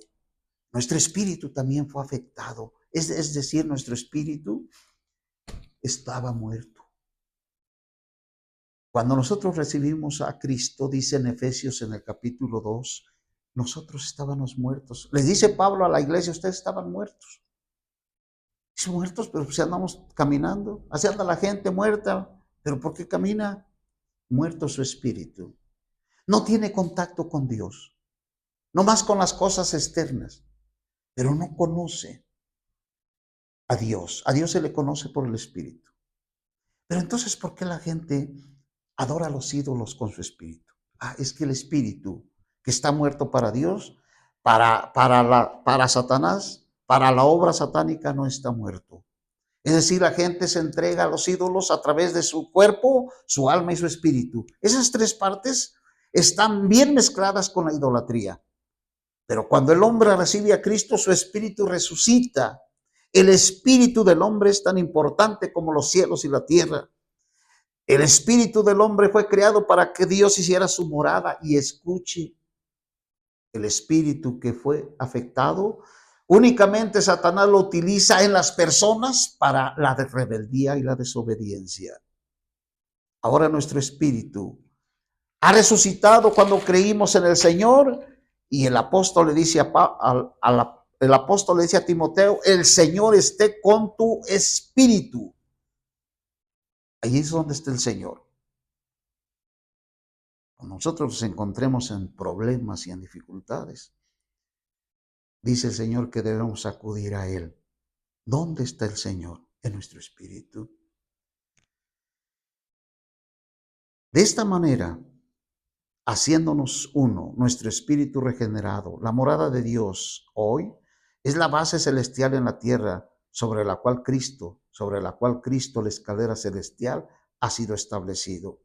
Nuestro espíritu también fue afectado. Es decir, nuestro espíritu estaba muerto. Cuando nosotros recibimos a Cristo, dice en Efesios en el capítulo 2, nosotros estábamos muertos. Les dice Pablo a la iglesia, ustedes estaban muertos. Dice, muertos, pero si andamos caminando. Así anda la gente muerta, pero ¿por qué camina? Muerto su espíritu. No tiene contacto con Dios, no más con las cosas externas, pero no conoce a Dios. A Dios se le conoce por el espíritu. Pero entonces, ¿por qué la gente adora a los ídolos con su espíritu? Es que el espíritu que está muerto para Dios, para Satanás, para la obra satánica no está muerto. Es decir, la gente se entrega a los ídolos a través de su cuerpo, su alma y su espíritu. Esas tres partes están bien mezcladas con la idolatría. Pero cuando el hombre recibe a Cristo, su espíritu resucita. El espíritu del hombre es tan importante como los cielos y la tierra. El espíritu del hombre fue creado para que Dios hiciera su morada. Y escuche, el espíritu que fue afectado, únicamente Satanás lo utiliza en las personas para la rebeldía y la desobediencia. Ahora nuestro espíritu ha resucitado cuando creímos en el Señor, y el apóstol le dice el apóstol le dice a Timoteo: el Señor esté con tu espíritu. Allí es donde está el Señor. Cuando nosotros nos encontremos en problemas y en dificultades, dice el Señor que debemos acudir a Él. ¿Dónde está el Señor? En nuestro espíritu. De esta manera, haciéndonos uno, nuestro espíritu regenerado, la morada de Dios hoy es la base celestial en la tierra sobre la cual Cristo, la escalera celestial, ha sido establecido.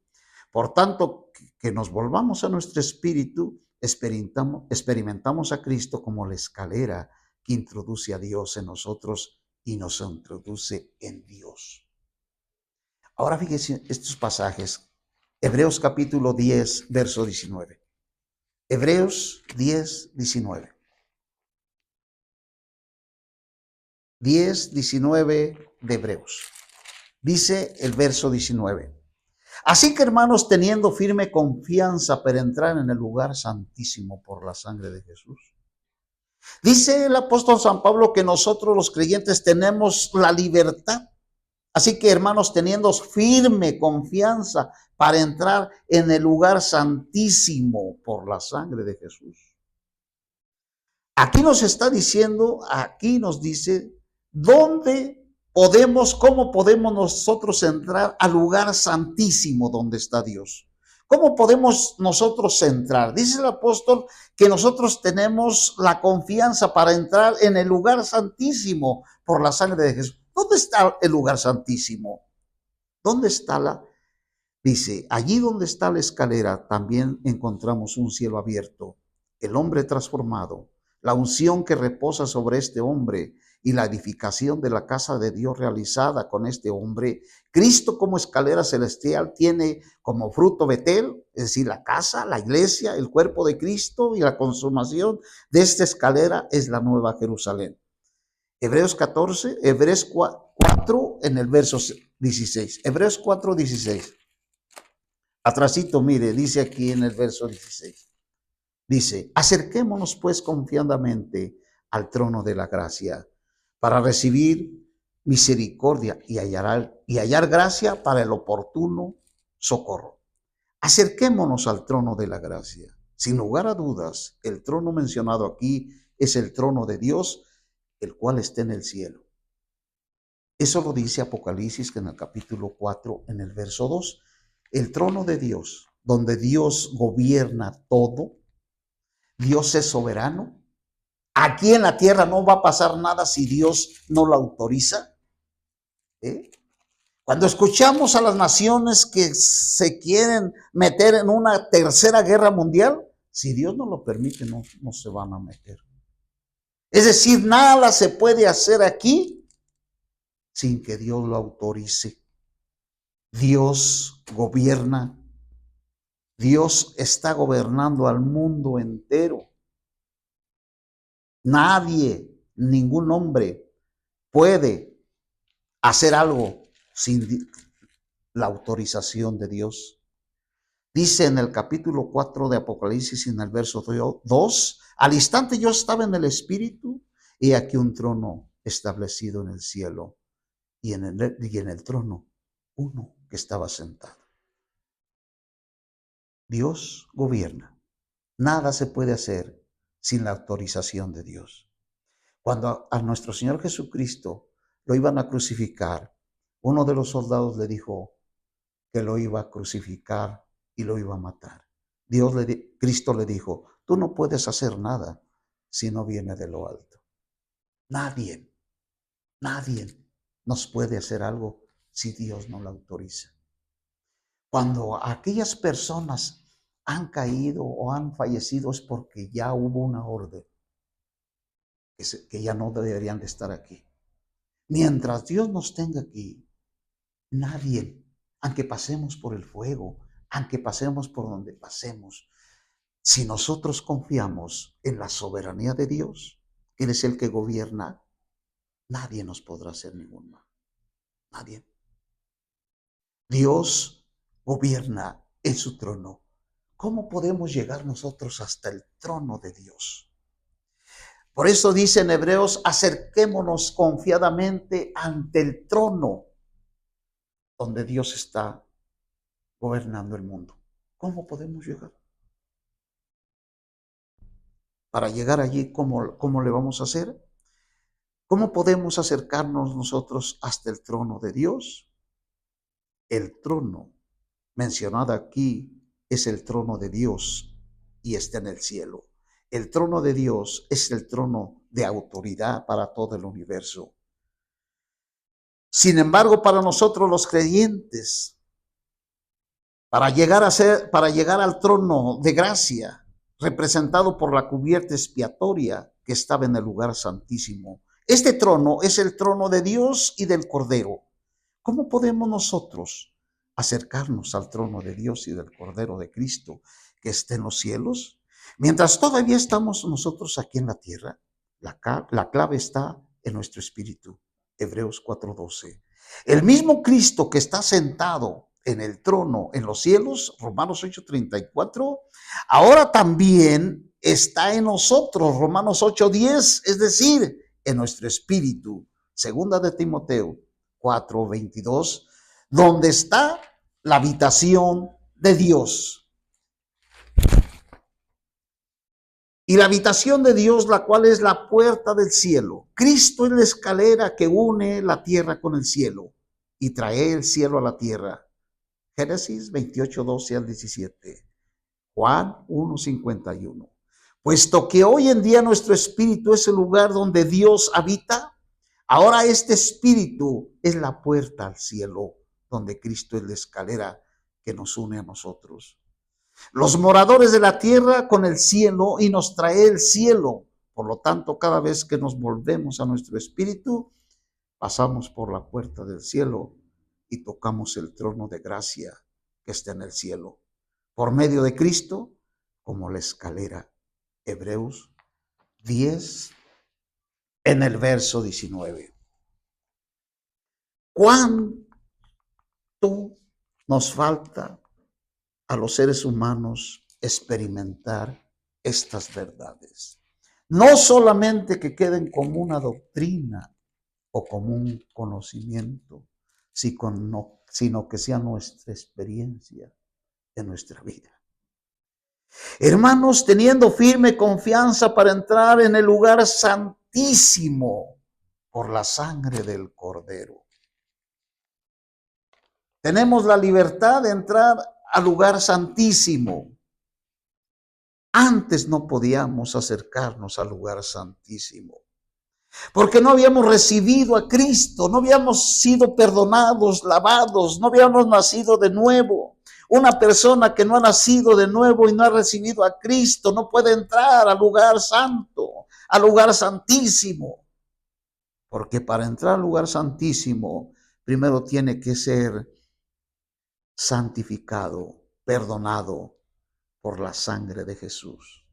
Por tanto, que nos volvamos a nuestro espíritu, experimentamos a Cristo como la escalera que introduce a Dios en nosotros y nos introduce en Dios. Ahora fíjense estos pasajes. Hebreos capítulo 10, verso 19. Hebreos 10, 19. 10, 19 de Hebreos. Dice el verso 19. Así que, hermanos, teniendo firme confianza para entrar en el lugar santísimo por la sangre de Jesús. Dice el apóstol San Pablo que nosotros los creyentes tenemos la libertad. Así que, hermanos, teniendo firme confianza para entrar en el lugar santísimo por la sangre de Jesús. Aquí nos está diciendo, aquí nos dice, cómo podemos nosotros entrar al lugar santísimo donde está Dios. ¿Cómo podemos nosotros entrar? Dice el apóstol que nosotros tenemos la confianza para entrar en el lugar santísimo por la sangre de Jesús. ¿Dónde está el lugar santísimo? ¿Dónde está Dice, allí donde está la escalera también encontramos un cielo abierto, el hombre transformado, la unción que reposa sobre este hombre y la edificación de la casa de Dios realizada con este hombre. Cristo como escalera celestial tiene como fruto Betel, es decir, la casa, la iglesia, el cuerpo de Cristo, y la consumación de esta escalera es la nueva Jerusalén. Hebreos 14, Hebreos 4 en el verso 16. Hebreos 4, 16. Atrasito, mire, dice aquí en el verso 16. Dice, acerquémonos pues confiadamente al trono de la gracia para recibir misericordia y hallar gracia para el oportuno socorro. Acerquémonos al trono de la gracia. Sin lugar a dudas, el trono mencionado aquí es el trono de Dios, el cual está en el cielo. Eso lo dice Apocalipsis en el capítulo 4, en el verso 2. El trono de Dios, donde Dios gobierna todo, Dios es soberano. Aquí en la tierra no va a pasar nada si Dios no lo autoriza. ¿Eh? Cuando escuchamos a las naciones que se quieren meter en una tercera guerra mundial, si Dios no lo permite, no se van a meter. Es decir, nada se puede hacer aquí sin que Dios lo autorice. Dios gobierna. Dios está gobernando al mundo entero. Nadie, ningún hombre puede hacer algo sin la autorización de Dios. Dice en el capítulo 4 de Apocalipsis, en el verso 2, al instante yo estaba en el Espíritu y aquí un trono establecido en el cielo y en el trono uno que estaba sentado. Dios gobierna. Nada se puede hacer sin la autorización de Dios. Cuando a nuestro Señor Jesucristo lo iban a crucificar, uno de los soldados le dijo que lo iba a crucificar y lo iba a matar. Cristo le dijo, tú no puedes hacer nada si no viene de lo alto. Nadie nos puede hacer algo si Dios no lo autoriza. Cuando aquellas personas han caído o han fallecido es porque ya hubo una orden que ya no deberían de estar aquí. Mientras Dios nos tenga aquí, nadie, aunque pasemos por el fuego, aunque pasemos por donde pasemos, si nosotros confiamos en la soberanía de Dios, Él es el que gobierna, nadie nos podrá hacer ningún mal. Nadie. Dios gobierna en su trono. ¿Cómo podemos llegar nosotros hasta el trono de Dios? Por eso dice en Hebreos, acerquémonos confiadamente ante el trono donde Dios está gobernando el mundo. ¿Cómo podemos llegar? Para llegar allí, ¿cómo le vamos a hacer? ¿Cómo podemos acercarnos nosotros hasta el trono de Dios? El trono mencionado aquí es el trono de Dios y está en el cielo. El trono de Dios es el trono de autoridad para todo el universo. Sin embargo, para nosotros los creyentes, para llegar al trono de gracia, representado por la cubierta expiatoria que estaba en el lugar santísimo. Este trono es el trono de Dios y del Cordero. ¿Cómo podemos nosotros acercarnos al trono de Dios y del Cordero de Cristo que está en los cielos? Mientras todavía estamos nosotros aquí en la tierra, la clave está en nuestro espíritu. Hebreos 4:12. El mismo Cristo que está sentado en el trono en los cielos, Romanos 8:34, ahora también está en nosotros, Romanos 8:10, es decir, en nuestro espíritu. Segunda de Timoteo 4:22, donde está la habitación de Dios. Y la habitación de Dios, la cual es la puerta del cielo. Cristo es la escalera que une la tierra con el cielo y trae el cielo a la tierra. Génesis 28:12 al 17. Juan 1:51. Puesto que hoy en día nuestro espíritu es el lugar donde Dios habita, ahora este espíritu es la puerta al cielo, donde Cristo es la escalera que nos une a nosotros. Los moradores de la tierra con el cielo y nos trae el cielo. Por lo tanto, cada vez que nos volvemos a nuestro espíritu, pasamos por la puerta del cielo y tocamos el trono de gracia que está en el cielo. Por medio de Cristo, como la escalera. Hebreos 10, en el verso 19. ¿Cuánto nos falta a los seres humanos experimentar estas verdades? No solamente que queden como una doctrina o como un conocimiento, sino que sea nuestra experiencia de nuestra vida. Hermanos, teniendo firme confianza para entrar en el lugar santísimo por la sangre del Cordero. Tenemos la libertad de entrar al lugar santísimo. Antes no podíamos acercarnos al lugar santísimo, porque no habíamos recibido a Cristo, no habíamos sido perdonados, lavados, no habíamos nacido de nuevo. Una persona que no ha nacido de nuevo y no ha recibido a Cristo no puede entrar al lugar santo, al lugar santísimo. Porque para entrar al lugar santísimo, primero tiene que ser santificado, perdonado por la sangre de Jesús.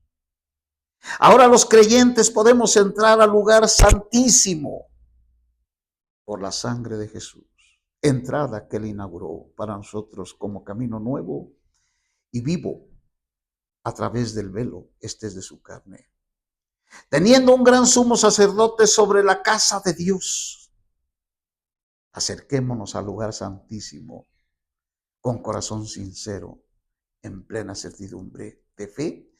Ahora los creyentes podemos entrar al lugar santísimo por la sangre de Jesús. Entrada que Él inauguró para nosotros como camino nuevo y vivo a través del velo, este es de su carne. Teniendo un gran sumo sacerdote sobre la casa de Dios, acerquémonos al lugar santísimo con corazón sincero, en plena certidumbre de fe,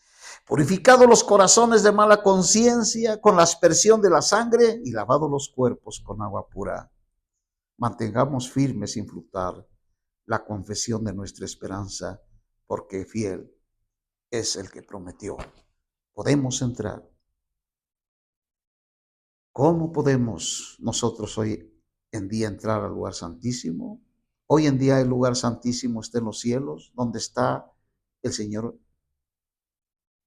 purificados los corazones de mala conciencia con la aspersión de la sangre y lavados los cuerpos con agua pura. Mantengamos firme sin fluctuar la confesión de nuestra esperanza, porque fiel es el que prometió. Podemos entrar. ¿Cómo podemos nosotros hoy en día entrar al lugar santísimo? Hoy en día el lugar santísimo está en los cielos, donde está el Señor.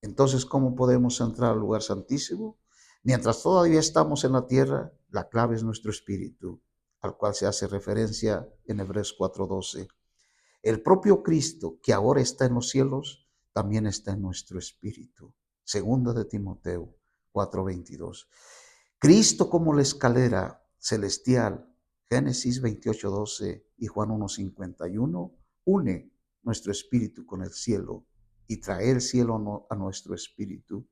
Entonces, ¿cómo podemos entrar al lugar santísimo? Mientras todavía estamos en la tierra, la clave es nuestro espíritu, al cual se hace referencia en Hebreos 4:12. El propio Cristo, que ahora está en los cielos, también está en nuestro espíritu. Segunda de Timoteo 4:22. Cristo como la escalera celestial, Génesis 28:12 y Juan 1:51, une nuestro espíritu con el cielo y trae el cielo a nuestro espíritu.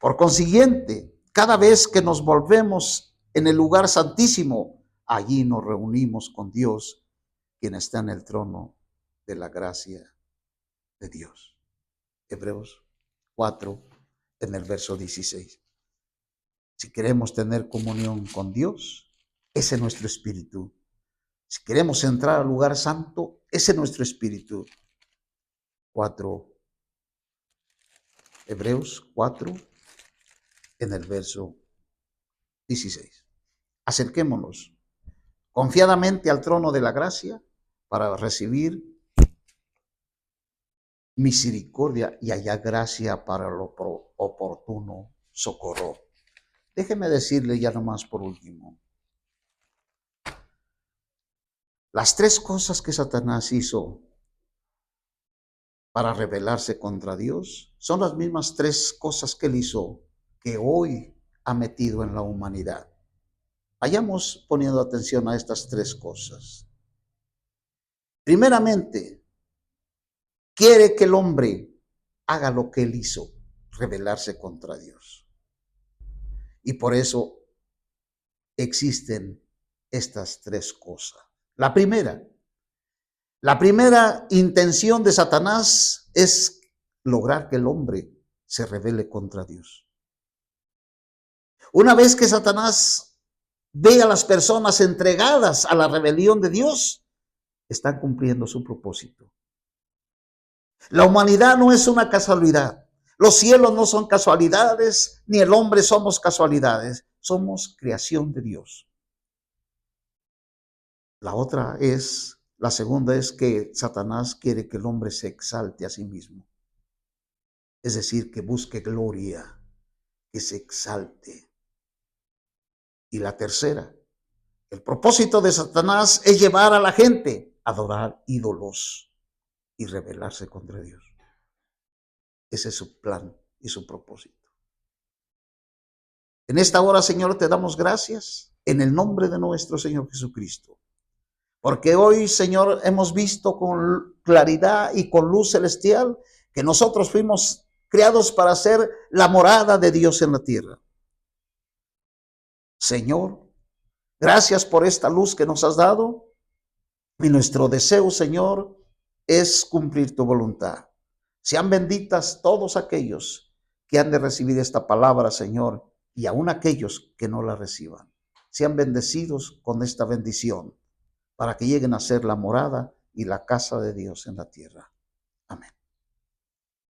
Por consiguiente, cada vez que nos volvemos en el lugar santísimo, allí nos reunimos con Dios, quien está en el trono de la gracia de Dios. Hebreos 4, en el verso 16. Si queremos tener comunión con Dios, ese es nuestro espíritu. Si queremos entrar al lugar santo, ese es nuestro espíritu. 4, Hebreos 4, en el verso 16. Acerquémonos confiadamente al trono de la gracia para recibir misericordia y hallar gracia para lo oportuno socorro. Déjeme decirle ya nomás por último. Las tres cosas que Satanás hizo para rebelarse contra Dios son las mismas tres cosas que él hizo que hoy ha metido en la humanidad. Vayamos poniendo atención a estas tres cosas. Primeramente, quiere que el hombre haga lo que él hizo, rebelarse contra Dios. Y por eso existen estas tres cosas. La primera intención de Satanás es lograr que el hombre se rebele contra Dios. Una vez que Satanás ve a las personas entregadas a la rebelión de Dios, están cumpliendo su propósito. La humanidad no es una casualidad. Los cielos no son casualidades, ni el hombre somos casualidades. Somos creación de Dios. La segunda es que Satanás quiere que el hombre se exalte a sí mismo. Es decir, que busque gloria, que se exalte. Y la tercera, el propósito de Satanás es llevar a la gente a adorar ídolos y rebelarse contra Dios. Ese es su plan y su propósito. En esta hora, Señor, te damos gracias en el nombre de nuestro Señor Jesucristo. Porque hoy, Señor, hemos visto con claridad y con luz celestial que nosotros fuimos creados para ser la morada de Dios en la tierra. Señor, gracias por esta luz que nos has dado. Y nuestro deseo, Señor, es cumplir tu voluntad. Sean benditas todos aquellos que han de recibir esta palabra, Señor, y aún aquellos que no la reciban. Sean bendecidos con esta bendición para que lleguen a ser la morada y la casa de Dios en la tierra. Amén.